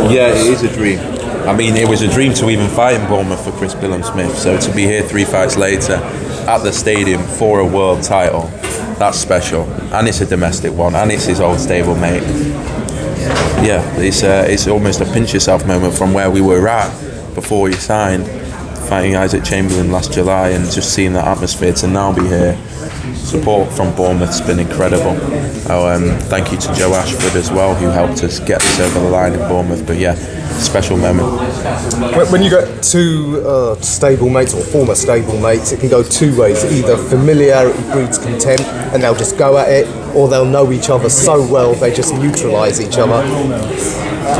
Yeah, it is a dream. I mean, it was a dream to even fight in Bournemouth for Chris Smith. So to be here 3 fights later at the stadium for a world title, that's special. And it's a domestic one, and it's his old stablemate. Yeah, it's almost a pinch yourself moment from where we were at before he signed, fighting Isaac Chamberlain last July, and just seeing that atmosphere to now be here. Support from Bournemouth's been incredible. Thank you to Joe Ashford as well, who helped us get this over the line in Bournemouth. But yeah, special moment. When you get two stablemates or former stablemates, it can go two ways. Either familiarity breeds contempt and they'll just go at it, or they'll know each other so well they just neutralise each other.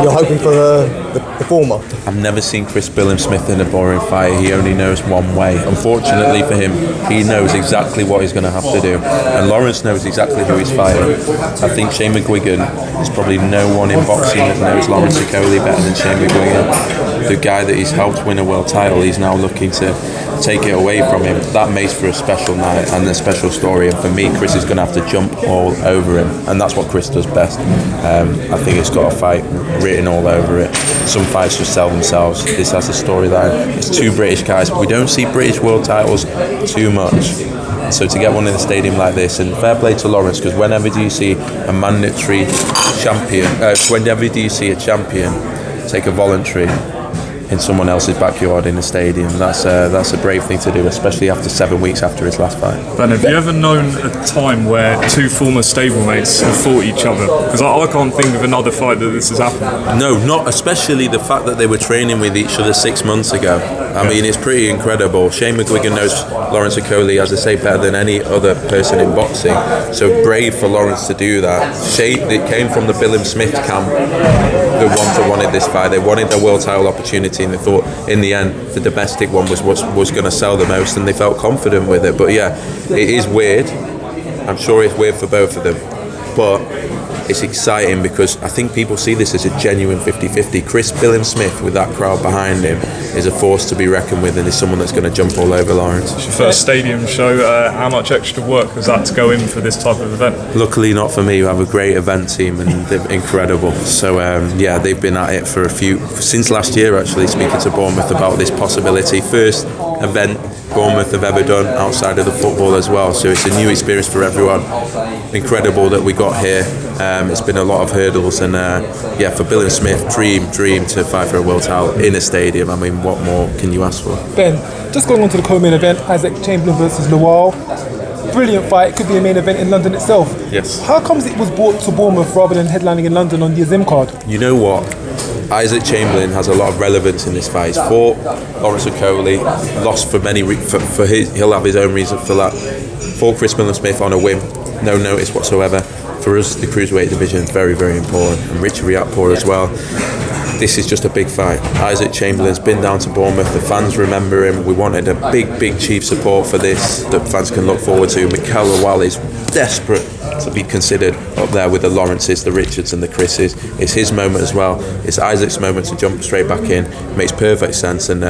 You're hoping for the former. I've never seen Chris Smith in a boring fight. He only knows one way. Unfortunately for him, he knows exactly what he's going to have to do. And Lawrence knows exactly who he's fighting. I think Shane McGuigan, there's probably no one in boxing that knows Lawrence Okoli better than Shane McGuigan. The guy that he's helped win a world title, he's now looking to take it away from him. That makes for a special night and a special story. And for me, Chris is going to have to jump all over him. And that's what Chris does best. I think it's got a fight written all over it. Some fights just sell themselves. This has a storyline. It's two British guys. We don't see British world titles too much. So to get one in a stadium like this, and fair play to Lawrence, because whenever do you see a mandatory champion, whenever do you see a champion take a voluntary in someone else's backyard in a stadium, that's a brave thing to do, especially after 7 weeks after his last fight. Ben, have you ever known a time where two former stablemates have fought each other? Because I can't think of another fight that this has happened. No, not especially the fact that they were training with each other 6 months ago. I mean, it's pretty incredible. Shane McGuigan knows Lawrence Okoli, as I say, better than any other person in boxing. So brave for Lawrence to do that. Shane, it came from the Smith camp, the ones that wanted this fight. They wanted the world title opportunity, and they thought in the end the domestic one was going to sell the most, and they felt confident with it. But yeah, it is weird. I'm sure it's weird for both of them, but it's exciting because I think people see this as a genuine 50-50. Chris Smith, with that crowd behind him, is a force to be reckoned with, and is someone that's going to jump all over Lawrence. It's your first stadium show. How much extra work has that to go in for this type of event? Luckily not for me. We have a great event team, and they're incredible. So yeah, they've been at it for since last year, actually, speaking to Bournemouth about this possibility. First event Bournemouth have ever done outside of the football as well, so it's a new experience for everyone. Incredible that we got here. It's been a lot of hurdles, and yeah, for Smith, dream to fight for a world title in a stadium. I mean, what more can you ask for? Ben, just going on to the co-main event, Isaac Chamberlain versus Lawal. Brilliant fight. It could be a main event in London itself. Yes. How comes it was brought to Bournemouth rather than headlining in London on the Azim card? You know what? Isaac Chamberlain has a lot of relevance in this fight. He's fought Lawrence Okoli, lost for many he'll have his own reason for that. Fought Chris Smith on a whim, no notice whatsoever. For us, the cruiserweight division is very, very important, and Richard Riatpour as well. This is just a big fight. Isaac Chamberlain's been down to Bournemouth. The fans remember him. We wanted a big chief support for this that fans can look forward to. Mikel Lawal is desperate to be considered up there with the Lawrences, the Richards and the Chris's. It's his moment as well. It's Isaac's moment to jump straight back in. It makes perfect sense, and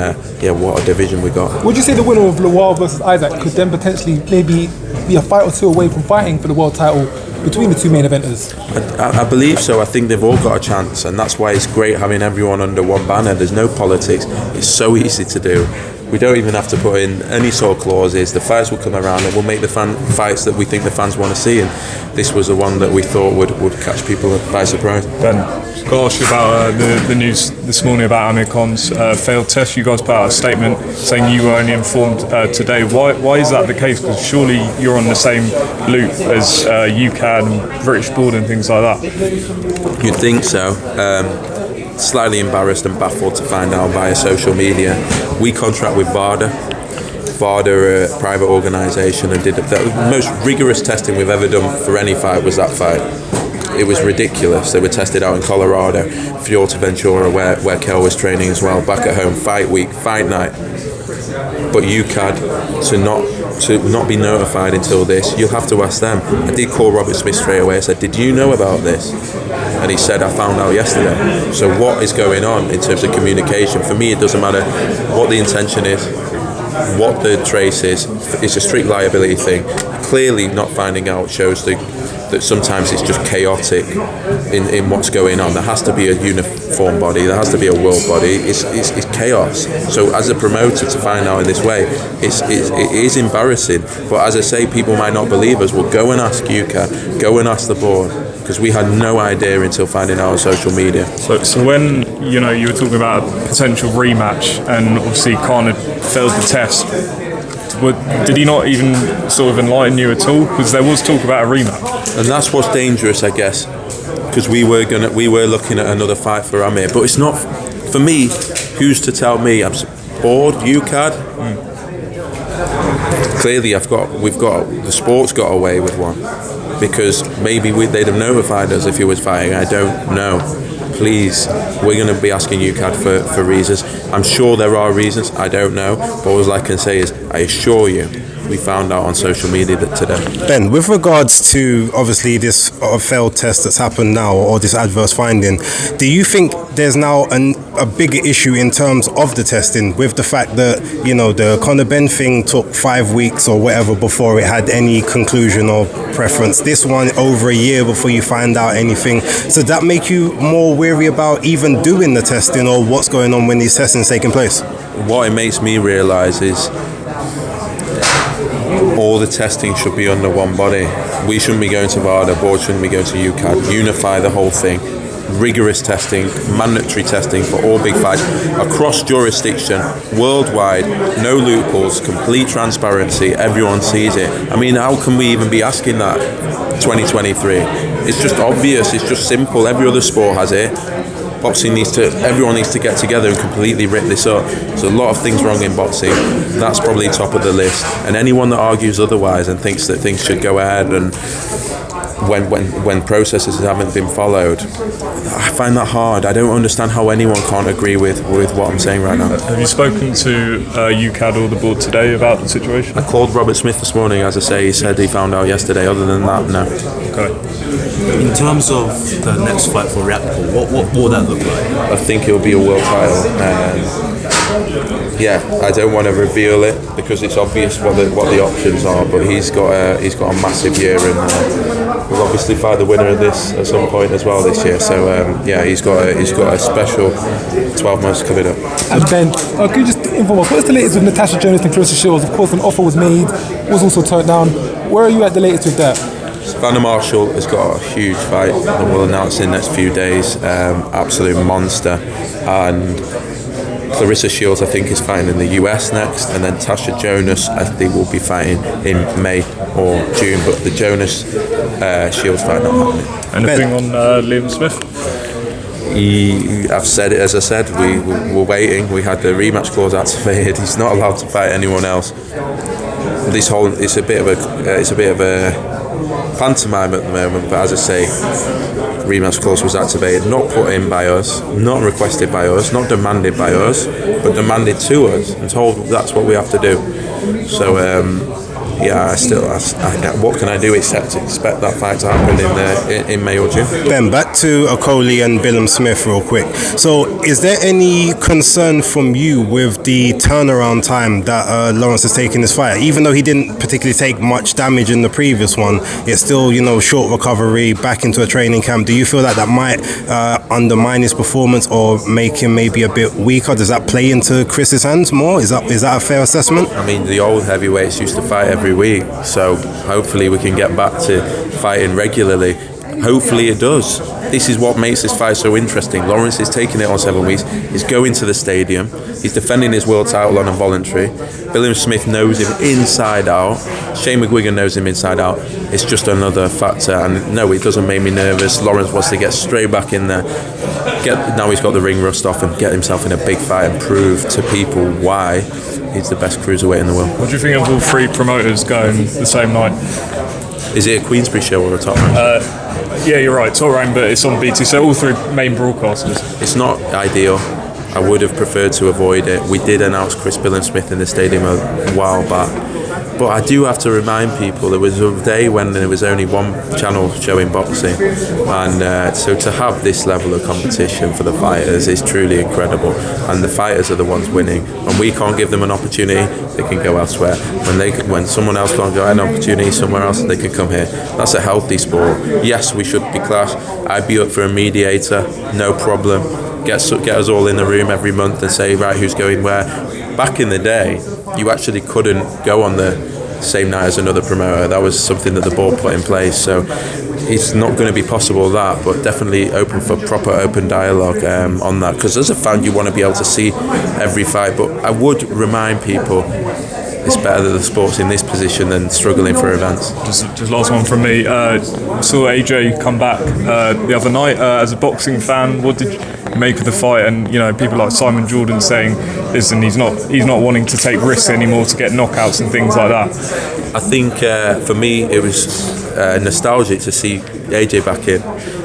yeah, what a division we got. Would you say the winner of Lawal versus Isaac could then potentially maybe be a fight or two away from fighting for the world title between the two main eventers? I believe so. I think they've all got a chance, and that's why it's great having everyone under one banner. There's no politics. It's so easy to do. We don't even have to put in any sort of clauses. The fights will come around, and we'll make the fights that we think the fans want to see, and this was the one that we thought would catch people by surprise. Ben, I've got to ask you about the news this morning about Amir Khan's failed test. You guys put out a statement saying you were only informed today. Why is that the case? Because surely you're on the same loop as UCAD, British Board and things like that. You'd think so. Slightly embarrassed and baffled to find out via social media. We contract with VADA. VADA are a private organisation, and did the most rigorous testing we've ever done for any fight was that fight. It was ridiculous. They were tested out in Colorado, Fuerteventura, where Kel was training as well, back at home, fight week, fight night. But UCAD, to not be notified until this, you'll have to ask them. I did call Robert Smith straight away. I said, did you know about this? And he said, I found out yesterday. So what is going on in terms of communication? For me, it doesn't matter what the intention is, what the trace is. It's a strict liability thing. Clearly not finding out shows the that sometimes it's just chaotic in what's going on. There has to be a uniform body, there has to be a world body. It's chaos. So as a promoter, to find out in this way, it is embarrassing. But as I say, people might not believe us. Well, go and ask UCAD, go and ask the board, because we had no idea until finding out on social media. So when you were talking about a potential rematch, and obviously Khan had failed the test, did he not even sort of enlighten you at all? Because there was talk about a rematch. And that's what's dangerous, I guess, because we were looking at another fight for Amir. But it's not for me. Who's to tell me? I'm bored. UCAD. Clearly, the sport's got away with one, because maybe they'd have notified us if he was fighting. I don't know. Please, we're going to be asking UCAD for reasons. I'm sure there are reasons, I don't know, but all I can say is, I assure you, we found out on social media that today. Ben, with regards to obviously this failed test that's happened now, or this adverse finding, do you think there's now a bigger issue in terms of the testing, with the fact that, the Conor Ben thing took 5 weeks or whatever before it had any conclusion or preference? This one over a year before you find out anything. So that make you more wary about even doing the testing, or what's going on when these testings taking place? What it makes me realise is all the testing should be under one body. We shouldn't be going to VADA, board shouldn't be going to UCAD. Unify the whole thing. Rigorous testing, mandatory testing for all big fights across jurisdiction, worldwide, no loopholes, complete transparency, everyone sees it. I mean, how can we even be asking that 2023? It's just obvious, it's just simple. Every other sport has it. Boxing everyone needs to get together and completely rip this up. There's a lot of things wrong in boxing. That's probably top of the list. And anyone that argues otherwise and thinks that things should go ahead and when processes haven't been followed, I find that hard. I don't understand how anyone can't agree with what I'm saying right now. Have you spoken to UCAD or the board today about the situation? I called Robert Smith this morning, as I say. He said he found out yesterday. Other than that, no. Okay. In terms of the next fight for Reactable, what will that look like? I think it'll be a world title. I don't want to reveal it because it's obvious what the options are. But he's got a massive year, and we'll obviously fight the winner of this at some point as well this year. So he's got a special 12 months coming up. And Ben, could you just inform us, what is the latest with Natasha Jonas and Clarissa Shields? Of course, an offer was made, was also turned down. Where are you at the latest with that? Vanna Marshall has got a huge fight that we'll announce in the next few days. Absolute monster. And Clarissa Shields, I think, is fighting in the US next, and then Tasha Jonas, I think, will be fighting in May or June. But the Jonas Shields fight not happening. Anything on Liam Smith? I've said it, as I said, we're waiting. We had the rematch clause activated. He's not allowed to fight anyone else. It's a bit of a pantomime at the moment, but as I say, rematch clause was activated, not put in by us, not requested by us, not demanded by us, but demanded to us and told that's what we have to do. So what can I do except expect that fight to happen in May or June? Ben, back to Okoli and Billum Smith real quick. So is there any concern from you with the turnaround time that Lawrence has taken this fight? Even though he didn't particularly take much damage in the previous one, it's still, short recovery, back into a training camp. Do you feel that might undermine his performance or make him maybe a bit weaker? Does that play into Chris's hands more? Is that a fair assessment? I mean, the old heavyweights used to fight every week, so hopefully we can get back to fighting regularly. Hopefully it does. This is what makes this fight so interesting. Lawrence is taking it on 7 weeks. He's going to the stadium. He's defending his world title on a voluntary. William Smith knows him inside out. Shane McGuigan knows him inside out. It's just another factor. And no, it doesn't make me nervous. Lawrence wants to get straight back in there. Now he's got the ring rust off and get himself in a big fight and prove to people why he's the best cruiserweight in the world. What do you think of all three promoters going the same night? Is it a Queensbury show or a Top Rank? Yeah, you're right, Top Rank, but it's on BT, so all three main broadcasters. It's not ideal. I would have preferred to avoid it. We did announce Chris Billum Smith in the stadium a while back. But I do have to remind people there was a day when there was only one channel showing boxing, and so to have this level of competition for the fighters is truly incredible. And the fighters are the ones winning. When we can't give them an opportunity, they can go elsewhere. When someone else can't get an opportunity somewhere else, they can come here. That's a healthy sport. Yes, we should be clash. I'd be up for a mediator, no problem. Get us all in the room every month and say, right, who's going where. Back in the day, you actually couldn't go on the same night as another promoter. That was something that the board put in place. So it's not going to be possible that, but definitely open for proper open dialogue on that. Because as a fan, you want to be able to see every fight. But I would remind people, it's better that the sport's in this position than struggling for events. Just last one from me. Saw AJ come back the other night. As a boxing fan, what did you make of the fight? And people like Simon Jordan saying, listen, he's not wanting to take risks anymore to get knockouts and things like that. I think for me it was nostalgic to see AJ back in.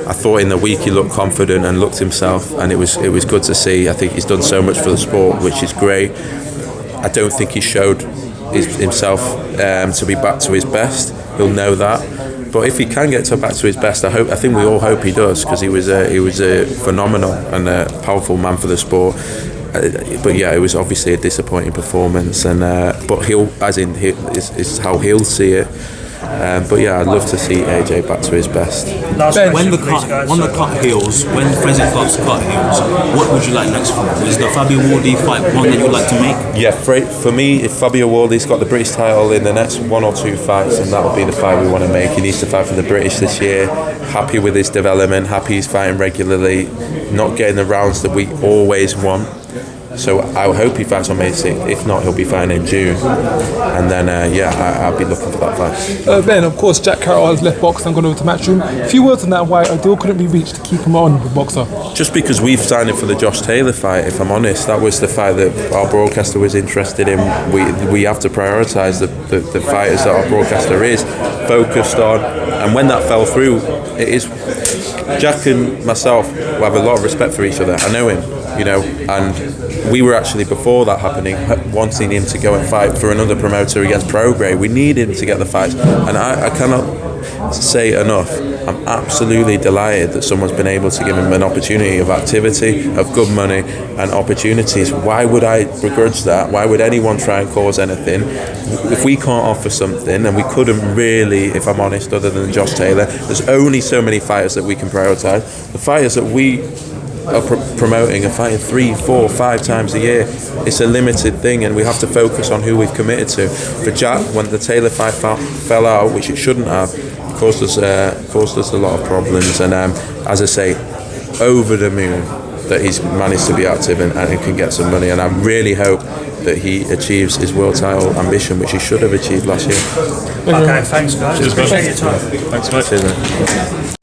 I thought in the week he looked confident and looked himself, and it was good to see. I think he's done so much for the sport, which is great. I don't think he showed himself to be back to his best. He'll know that. But if he can get back to his best, I think we all hope he does, because he was a phenomenal and a powerful man for the sport. But yeah, it was obviously a disappointing performance, and but it's how he'll see it. But yeah, I'd love to see AJ back to his best. When the cut heals, when Fraser Clark's cut heals, what would you like next for him? Is the Fabio Wardy fight one that you'd like to make? Yeah, for me, if Fabio Wardy's got the British title in the next 1 or 2 fights, then that'll be the fight we want to make. He needs to fight for the British this year. Happy with his development, happy he's fighting regularly, not getting the rounds that we always want. So I hope he fights on May 6th. If not, he'll be fighting in June. And then, I'll be looking for that fight. Ben, of course, Jack Carroll has left boxing and gone over to Matchroom. A few words on that, why a deal couldn't be reached to keep him on with Boxer? Just because we've signed him for the Josh Taylor fight, if I'm honest. That was the fight that our broadcaster was interested in. We have to prioritise the fighters that our broadcaster is focused on. And when that fell through, it is... Jack and myself have a lot of respect for each other. I know him, and we were actually, before that happening, wanting him to go and fight for another promoter against Prograde. We need him to get the fights, and I cannot say enough. I'm absolutely delighted that someone's been able to give him an opportunity of activity, of good money and opportunities. Why would I begrudge that? Why would anyone try and cause anything? If we can't offer something, and we couldn't really, if I'm honest, other than Josh Taylor, there's only so many fighters that we can prioritise. The fighters that we are promoting are fighting 3, 4, 5 times a year. It's a limited thing, and we have to focus on who we've committed to. For Jack, when the Taylor fight fell out, which it shouldn't have, caused us a lot of problems. And as I say, over the moon that he's managed to be active and can get some money. And I really hope that he achieves his world title ambition, which he should have achieved last year. Okay, thanks guys. Cheers, Appreciate your time. Thanks, mate. Cheers, mate.